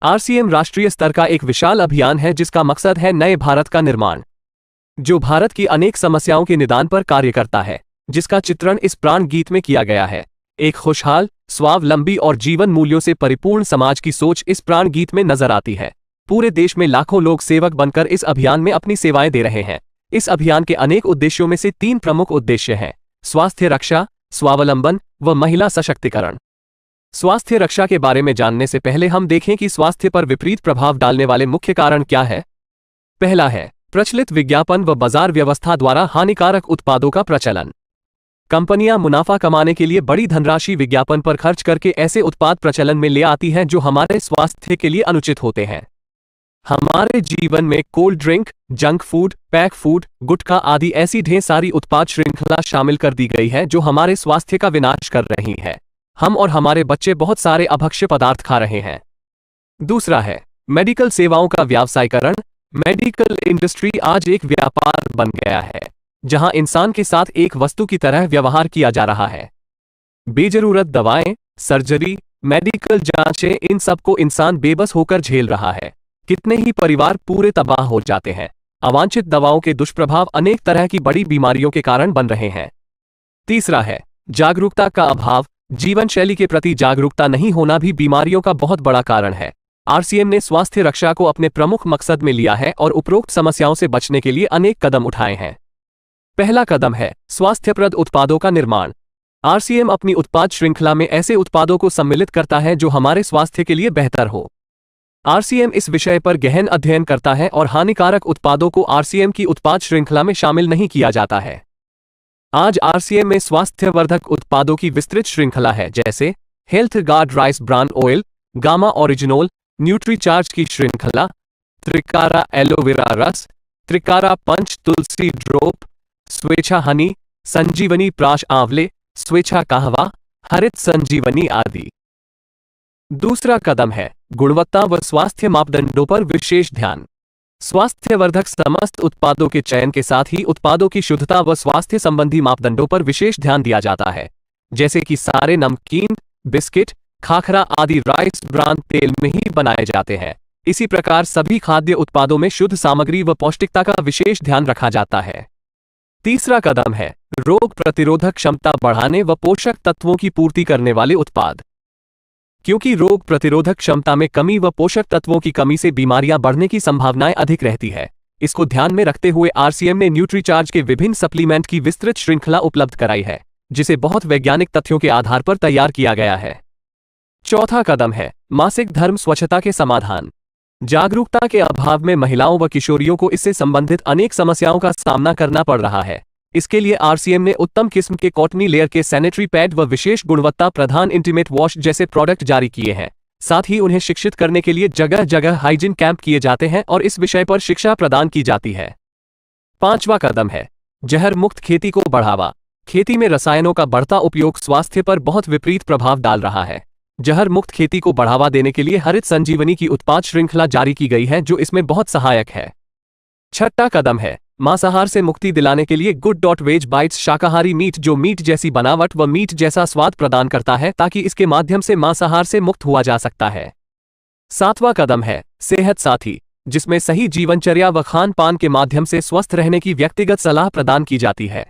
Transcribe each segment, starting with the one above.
RCM राष्ट्रीय स्तर का एक विशाल अभियान है जिसका मकसद है नए भारत का निर्माण, जो भारत की अनेक समस्याओं के निदान पर कार्य करता है, जिसका चित्रण इस प्राण गीत में किया गया है। एक खुशहाल, स्वावलंबी और जीवन मूल्यों से परिपूर्ण समाज की सोच इस प्राण गीत में नजर आती है। पूरे देश में लाखों लोग सेवक बनकर इस अभियान में अपनी सेवाएं दे रहे हैं। इस अभियान के अनेक उद्देश्यों में से 3 प्रमुख उद्देश्य हैं: स्वास्थ्य रक्षा, स्वावलंबन व महिला सशक्तिकरण। स्वास्थ्य रक्षा के बारे में जानने से पहले हम देखें कि स्वास्थ्य पर विपरीत प्रभाव डालने वाले मुख्य कारण क्या है। पहला है प्रचलित विज्ञापन व बाजार व्यवस्था द्वारा हानिकारक उत्पादों का प्रचलन। कंपनियां मुनाफा कमाने के लिए बड़ी धनराशि विज्ञापन पर खर्च करके ऐसे उत्पाद प्रचलन में ले आती हैं जो हमारे स्वास्थ्य के लिए अनुचित होते हैं। हमारे जीवन में cold drink, junk food, pack food, गुटखा आदि ऐसी ढेर सारी उत्पाद श्रृंखला शामिल कर दी गई है जो हमारे स्वास्थ्य का विनाश कर रही है। हम और हमारे बच्चे बहुत सारे अभक्ष्य पदार्थ खा रहे हैं। दूसरा है मेडिकल सेवाओं का व्यावसायीकरण। मेडिकल इंडस्ट्री आज एक व्यापार बन गया है, जहां इंसान के साथ एक वस्तु की तरह व्यवहार किया जा रहा है। बेजरूरत दवाएं, सर्जरी, मेडिकल जांचें, इन सबको इंसान बेबस होकर झेल रहा है। कितने ही परिवार पूरे तबाह हो जाते हैं। अवांछित दवाओं के दुष्प्रभाव अनेक तरह की बड़ी बीमारियों के कारण बन रहे हैं। तीसरा है जागरूकता का अभाव। जीवन शैली के प्रति जागरूकता नहीं होना भी बीमारियों का बहुत बड़ा कारण है। आरसीएम ने स्वास्थ्य रक्षा को अपने प्रमुख मकसद में लिया है और उपरोक्त समस्याओं से बचने के लिए अनेक कदम उठाए हैं। पहला कदम है स्वास्थ्यप्रद उत्पादों का निर्माण। आरसीएम अपनी उत्पाद श्रृंखला में ऐसे उत्पादों को सम्मिलित करता है जो हमारे स्वास्थ्य के लिए बेहतर हो। आरसीएम इस विषय पर गहन अध्ययन करता है और हानिकारक उत्पादों को आरसीएम की उत्पाद श्रृंखला में शामिल नहीं किया जाता है। आज आरसीएम में स्वास्थ्यवर्धक उत्पादों की विस्तृत श्रृंखला है, जैसे health guard rice bran oil, gamma oryzanol, Nutricharge की श्रृंखला, त्रिकारा एलोवेरा रस, त्रिकारा पंच तुलसी ड्रॉप, स्वेच्छा हनी, संजीवनी प्राश आंवले, स्वेच्छा कहवा, हरित संजीवनी आदि। दूसरा कदम है गुणवत्ता व स्वास्थ्य मापदंडों पर विशेष ध्यान। स्वास्थ्यवर्धक समस्त उत्पादों के चयन के साथ ही उत्पादों की शुद्धता व स्वास्थ्य संबंधी मापदंडों पर विशेष ध्यान दिया जाता है, जैसे कि सारे नमकीन, बिस्किट, खाखरा आदि राइस ब्रान तेल में ही बनाए जाते हैं। इसी प्रकार सभी खाद्य उत्पादों में शुद्ध सामग्री व पौष्टिकता का विशेष ध्यान रखा जाता है। तीसरा कदम है रोग प्रतिरोधक क्षमता बढ़ाने व पोषक तत्वों की पूर्ति करने वाले उत्पाद। क्योंकि रोग प्रतिरोधक क्षमता में कमी व पोषक तत्वों की कमी से बीमारियां बढ़ने की संभावनाएं अधिक रहती है। इसको ध्यान में रखते हुए आरसीएम ने न्यूट्रीचार्ज के विभिन्न सप्लीमेंट की विस्तृत श्रृंखला उपलब्ध कराई है, जिसे बहुत वैज्ञानिक तथ्यों के आधार पर तैयार किया गया है। चौथा कदम है मासिक धर्म स्वच्छता के समाधान। जागरूकता के अभाव में महिलाओं व किशोरियों को इससे संबंधित अनेक समस्याओं का सामना करना पड़ रहा है। इसके लिए आरसीएम ने उत्तम किस्म के कॉटनी लेयर के सैनिटरी पैड व विशेष गुणवत्ता प्रधान इंटीमेट वॉश जैसे प्रोडक्ट जारी किए हैं। साथ ही उन्हें शिक्षित करने के लिए जगह जगह हाइजीन कैंप किए जाते हैं और इस विषय पर शिक्षा प्रदान की जाती है। पांचवा कदम है जहर मुक्त खेती को बढ़ावा। खेती में रसायनों का बढ़ता उपयोग स्वास्थ्य पर बहुत विपरीत प्रभाव डाल रहा है। जहर मुक्त खेती को बढ़ावा देने के लिए हरित संजीवनी की उत्पाद श्रृंखला जारी की गई है, जो इसमें बहुत सहायक है। छठा कदम है मांसाहार से मुक्ति दिलाने के लिए गुड.वेज बाइट्स शाकाहारी मीट, जो मीट जैसी बनावट व मीट जैसा स्वाद प्रदान करता है, ताकि इसके माध्यम से मांसाहार से मुक्त हुआ जा सकता है। सातवां कदम है सेहत साथी, जिसमें सही जीवनचर्या व खान पान के माध्यम से स्वस्थ रहने की व्यक्तिगत सलाह प्रदान की जाती है।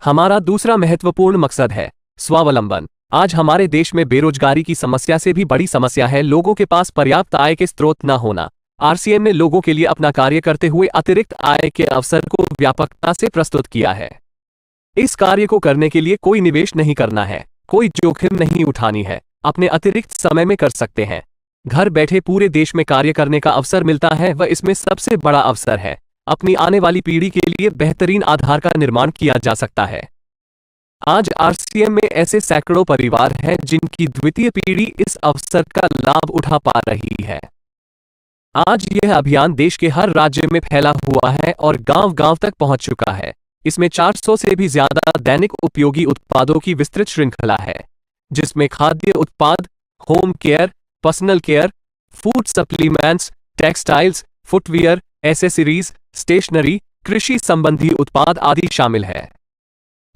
हमारा दूसरा महत्वपूर्ण मकसद है स्वावलंबन। आज हमारे देश में बेरोजगारी की समस्या से भी बड़ी समस्या है लोगों के पास पर्याप्त आय के स्रोत न होना। आरसीएम ने लोगों के लिए अपना कार्य करते हुए अतिरिक्त आय के अवसर को व्यापकता से प्रस्तुत किया है। इस कार्य को करने के लिए कोई निवेश नहीं करना है, कोई जोखिम नहीं उठानी है, अपने अतिरिक्त समय में कर सकते हैं। घर बैठे पूरे देश में कार्य करने का अवसर मिलता है व इसमें सबसे बड़ा अवसर है अपनी आने वाली पीढ़ी के लिए बेहतरीन आधार का निर्माण किया जा सकता है। आज आरसीएम में ऐसे सैकड़ों परिवार हैं जिनकी द्वितीय पीढ़ी इस अवसर का लाभ उठा पा रही है। आज यह अभियान देश के हर राज्य में फैला हुआ है और गांव-गांव तक पहुंच चुका है। इसमें 400 से भी ज्यादा दैनिक उपयोगी उत्पादों की विस्तृत श्रृंखला है, जिसमें खाद्य उत्पाद, home care, personal care, food supplements, textiles, footwear, accessories, stationery, कृषि संबंधी उत्पाद आदि शामिल है।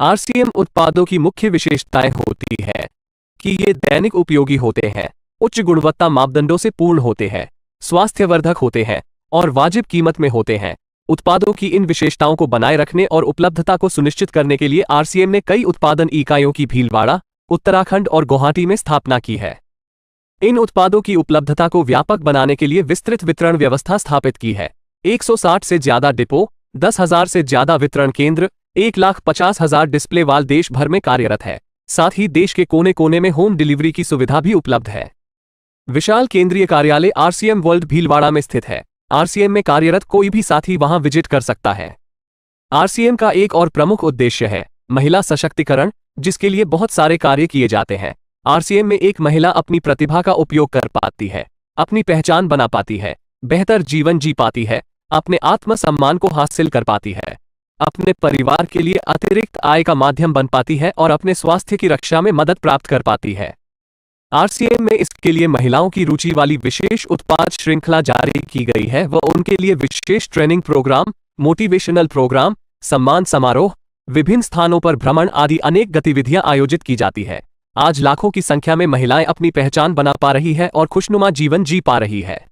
आरसीएम उत्पादों की मुख्य विशेषताएं होती है कि ये दैनिक उपयोगी होते हैं, उच्च गुणवत्ता मापदंडों से पूर्ण होते हैं, स्वास्थ्यवर्धक होते हैं और वाजिब कीमत में होते हैं। उत्पादों की इन विशेषताओं को बनाए रखने और उपलब्धता को सुनिश्चित करने के लिए आरसीएम ने कई उत्पादन इकाइयों की भीलवाड़ा, उत्तराखंड और गुवाहाटी में स्थापना की है। इन उत्पादों की उपलब्धता को व्यापक बनाने के लिए विस्तृत वितरण व्यवस्था स्थापित की है। 160 से ज्यादा डिपो, 10,000 से ज्यादा वितरण केंद्र, 1,50,000 डिस्प्ले वाल देश भर में कार्यरत है। साथ ही देश के कोने कोने में होम डिलीवरी की सुविधा भी उपलब्ध है। विशाल केंद्रीय कार्यालय आरसीएम वर्ल्ड भीलवाड़ा में स्थित है। आरसीएम में कार्यरत कोई भी साथी वहां विजिट कर सकता है। आरसीएम का एक और प्रमुख उद्देश्य है महिला सशक्तिकरण, जिसके लिए बहुत सारे कार्य किए जाते हैं। आरसीएम में एक महिला अपनी प्रतिभा का उपयोग कर पाती है, अपनी पहचान बना पाती है, बेहतर जीवन जी पाती है, अपने आत्मसम्मान को हासिल कर पाती है, अपने परिवार के लिए अतिरिक्त आय का माध्यम बन पाती है और अपने स्वास्थ्य की रक्षा में मदद प्राप्त कर पाती है। आरसीएम में इसके लिए महिलाओं की रुचि वाली विशेष उत्पाद श्रृंखला जारी की गई है व उनके लिए विशेष ट्रेनिंग प्रोग्राम, मोटिवेशनल प्रोग्राम, सम्मान समारोह, विभिन्न स्थानों पर भ्रमण आदि अनेक गतिविधियां आयोजित की जाती है। आज लाखों की संख्या में महिलाएं अपनी पहचान बना पा रही है और खुशनुमा जीवन जी पा रही है।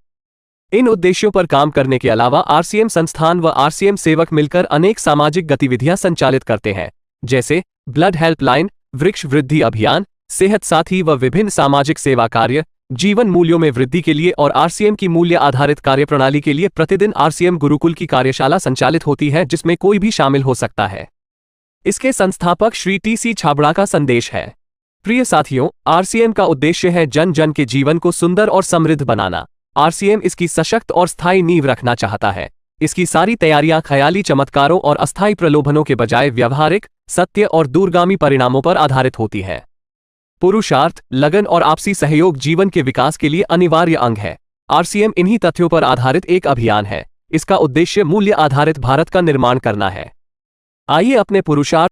इन उद्देश्यों पर काम करने के अलावा आरसीएम संस्थान व आरसीएम सेवक मिलकर अनेक सामाजिक गतिविधियां संचालित करते हैं, जैसे ब्लड हेल्पलाइन, वृक्ष वृद्धि अभियान, सेहत साथी व विभिन्न सामाजिक सेवा कार्य, जीवन मूल्यों में वृद्धि के लिए और आरसीएम की मूल्य आधारित कार्यप्रणाली के लिए प्रतिदिन आरसीएम गुरुकुल की कार्यशाला संचालित होती है, जिसमें कोई भी शामिल हो सकता है। इसके संस्थापक श्री टी.सी. छाबड़ा का संदेश है। प्रिय साथियों, आरसीएम का उद्देश्य है जन जन के जीवन को सुंदर और समृद्ध बनाना। आरसीएम इसकी सशक्त और स्थायी नींव रखना चाहता है। इसकी सारी तैयारियां ख्याली चमत्कारों और अस्थायी प्रलोभनों के बजाय व्यावहारिक, सत्य और दूरगामी परिणामों पर आधारित होती है। पुरुषार्थ, लगन और आपसी सहयोग जीवन के विकास के लिए अनिवार्य अंग है। आरसीएम इन्हीं तथ्यों पर आधारित एक अभियान है। इसका उद्देश्य मूल्य आधारित भारत का निर्माण करना है। आइए अपने पुरुषार्थ